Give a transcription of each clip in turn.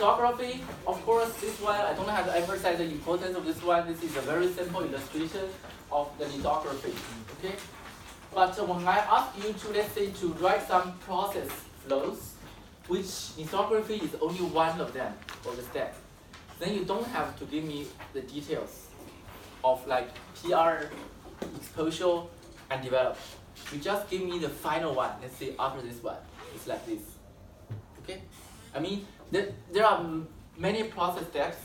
lithography, of course, this one, I don't have to emphasize the importance of this one. This is a very simple illustration of the lithography, okay? But when I ask you to, let's say, to write some process flows, which lithography is only one of them, or the step, then you don't have to give me the details of like PR, exposure, and develop. You just give me the final one, let's say after this one. It's like this, okay? I mean, there are many process steps,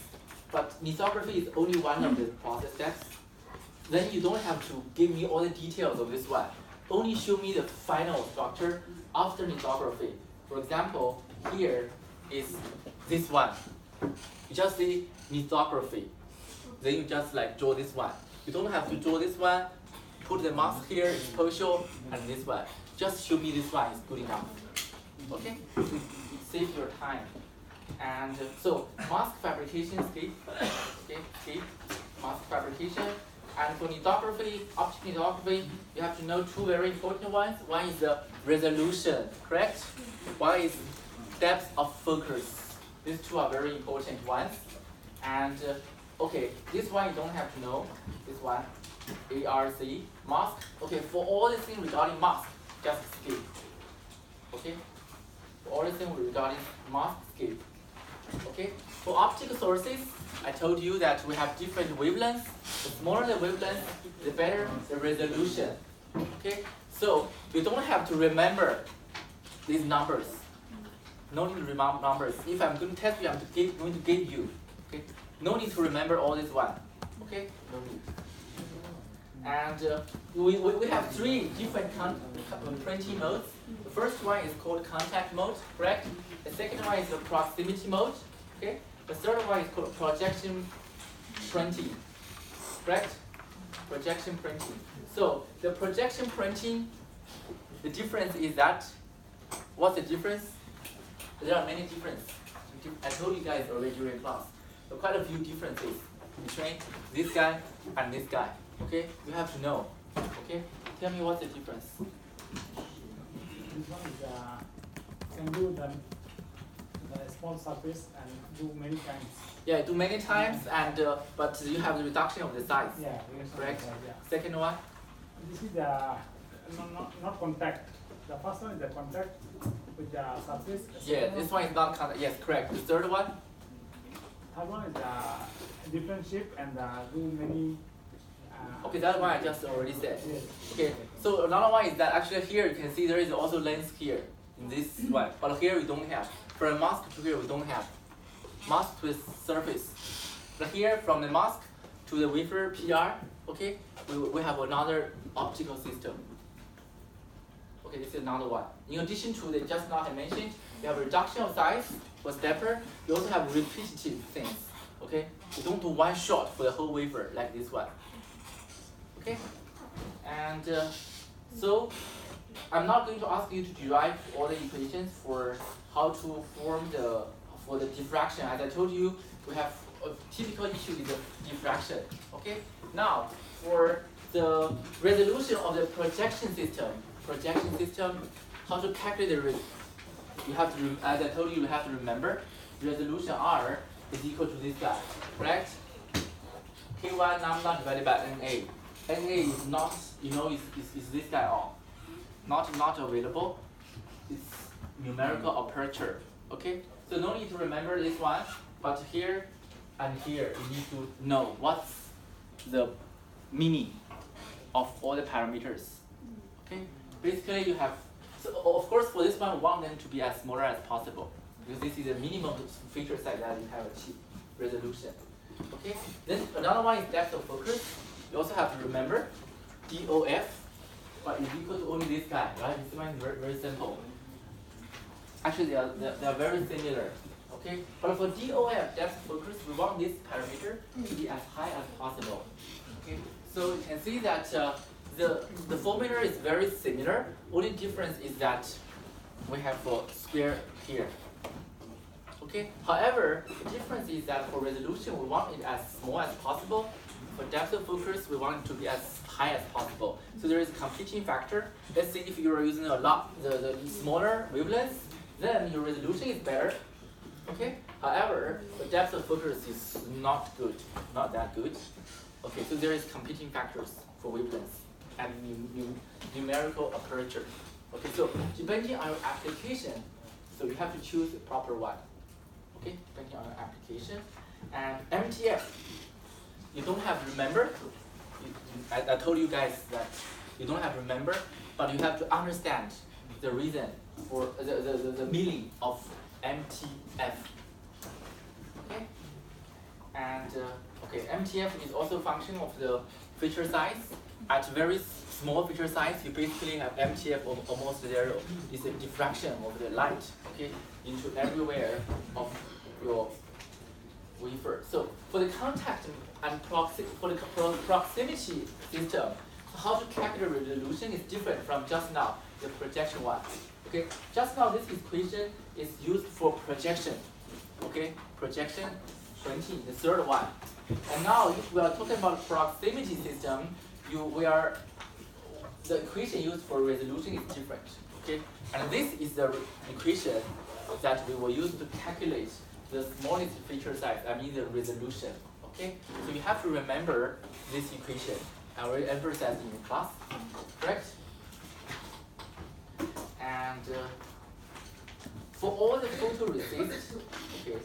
but lithography is only one of the process steps. Then you don't have to give me all the details of this one. Only show me the final structure after lithography. For example, here is this one. You just say lithography. Then you just like draw this one. You don't have to draw this one, put the mask here, exposure, and this one. Just show me this one is good enough. Okay? It saves your time. And so mask fabrication scheme, okay, mask fabrication. And for lithography, optical lithography, you have to know two very important ones. One is the resolution, correct? One is depth of focus. These two are very important ones. And okay, this one you don't have to know. This one, ARC, mask. Okay, for all the things regarding mask, just skip. Okay? For all the things regarding mask, skip. Okay? For optical sources, I told you that we have different wavelengths. The smaller the wavelength, the better the resolution. Okay? So you don't have to remember these numbers. No need to remember numbers. If I'm going to test you, I'm going to give you. Okay? No need to remember all this one. Okay? No need. And we have three different printing modes. The first one is called contact mode, correct? The second one is the proximity mode. Okay? The third one is called projection printing, correct? Projection printing. So the projection printing, the difference is that, what's the difference? There are many differences. I told you guys already during class. There are quite a few differences between this guy and this guy. Okay? You have to know. Okay? Tell me what's the difference. This one is can do the small surface and do many times. Yeah, do many times, and but you have the reduction of the size. Yeah, correct. Size, yeah. Second one. This is the not contact. The first one is the contact with the surface. Yeah, this one is not contact. Yes, correct. The third one. Third one is the different shape and do many. Okay, that one I just already said. Yes. Okay, so another one is that actually here you can see there is also lens here in this one, but here we don't have. For a mask to here we don't have. Mask with surface. But here from the mask to the wafer PR, okay, we have another optical system. Okay, this is another one. In addition to the just now I mentioned, you have reduction of size for stepper. You also have repetitive things. Okay, you don't do one shot for the whole wafer like this one. Okay, and so I'm not going to ask you to derive all the equations for how to form for the diffraction. As I told you, we have a typical issue with the diffraction. Okay, now for the resolution of the projection system, how to calculate the risk. You have to, as I told you, you have to remember resolution R is equal to this guy, correct? K1 lambda divided by NA. NA is not, is this guy all. Not available. It's numerical aperture. Okay? So no need to remember this one, but here and here you need to know what's the meaning of all the parameters. Okay? Basically you have, so of course for this one we want them to be as smaller as possible, because this is the minimum feature size that you have achieved, resolution. Okay? Then another one is depth of focus. You also have to remember DOF, but is equal to only this guy, right? This one is very, very simple. Actually, they are very similar. Okay, but for DOF, depth of focus, we want this parameter to be as high as possible. Okay, so you can see that the formula is very similar. Only difference is that we have a square here. Okay, however, the difference is that for resolution, we want it as small as possible. For depth of focus, we want it to be as high as possible. So there is a competing factor. Let's say if you are using a lot the smaller wavelengths, then your resolution is better. Okay, However, the depth of focus is not good, not that good. Okay, so there is competing factors for wavelengths and numerical aperture. Okay, so depending on your application, so you have to choose the proper one. Okay, depending on your application. And MTF, you don't have to remember. I told you guys that you don't have to remember, but you have to understand the reason for the meaning of MTF. Okay, and okay, MTF is also a function of the feature size. At very small feature size, you basically have MTF of almost zero. It's a diffraction of the light, okay, into everywhere of your wafer. So for the contact and proximity system, how to calculate resolution is different from just now, the projection one. Okay, just now this equation is used for projection. Okay, projection 20, the third one. And now if we are talking about proximity system, the equation used for resolution is different. Okay, and this is the equation that we will use to calculate the smallest feature size, I mean the resolution. Okay, so you have to remember this equation. I already emphasized in class, correct? And for all the photoresist, okay,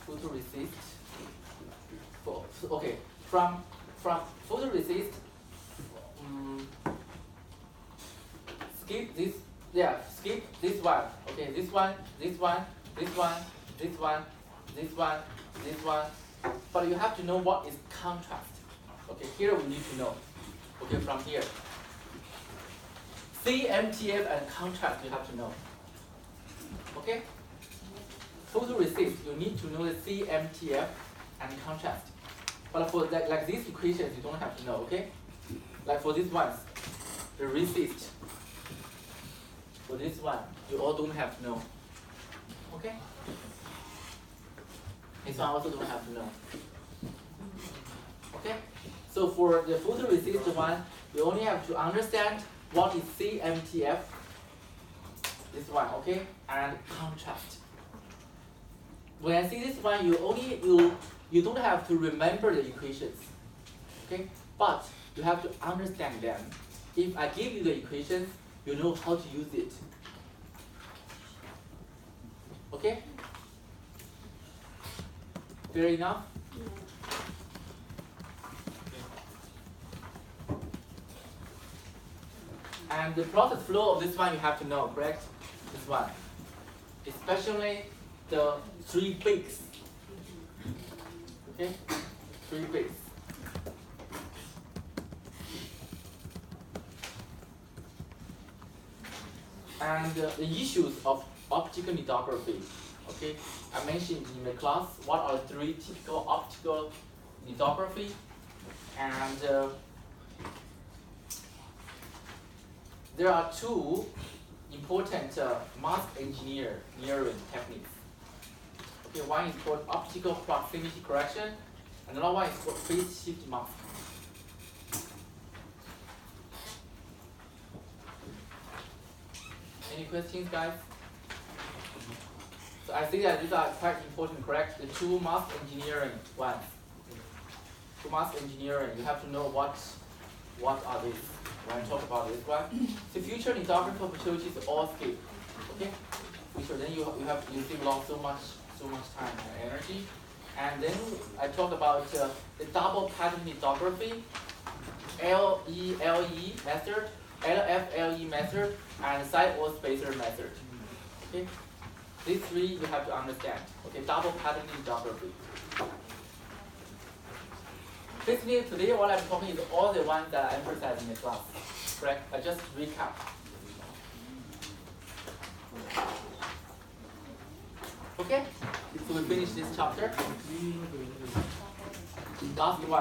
photoresist. Okay, from photoresist, skip this. Yeah, skip this one. Okay, this one, this one, this one, this one, this one, this one. But you have to know what is contrast. Okay, here we need to know. Okay, from here. CMTF and contrast you have to know. Okay? Photoresist, you need to know the CMTF and contrast. But for that, like these equations, you don't have to know, okay? Like for these ones, the resist. For this one, you all don't have to know. Okay? This one also don't have to know. Okay? So for the photoresist one, you only have to understand what is CMTF, this one, okay? And contrast. When I see this one, you don't have to remember the equations. Okay? But you have to understand them. If I give you the equations, you know how to use it. Okay? Fair enough? And the process flow of this one you have to know, correct? This one. Especially the 3 peaks. Okay? 3 peaks. And the issues of optical lithography. Okay? I mentioned in the class what are 3 typical optical lithography. And there are 2 important mask engineering techniques. Okay, one is called optical proximity correction, and another one is called phase shift mask. Any questions, guys? So I think that these are quite important, correct? The 2 mask engineering ones. 2 mask engineering, you have to know what are these. When I talk about this one, the future lithography opportunities all skip. Okay, future then you still lost so much time and energy. And then I talk about the double pattern lithography, LE method, LFLE method, and side wall spacer method. Okay, these 3 you have to understand. Okay, double pattern lithography. Basically, today what I'm talking is all the ones that I emphasized in the class. Correct? I just recap. Okay? So we finish this chapter. Last one.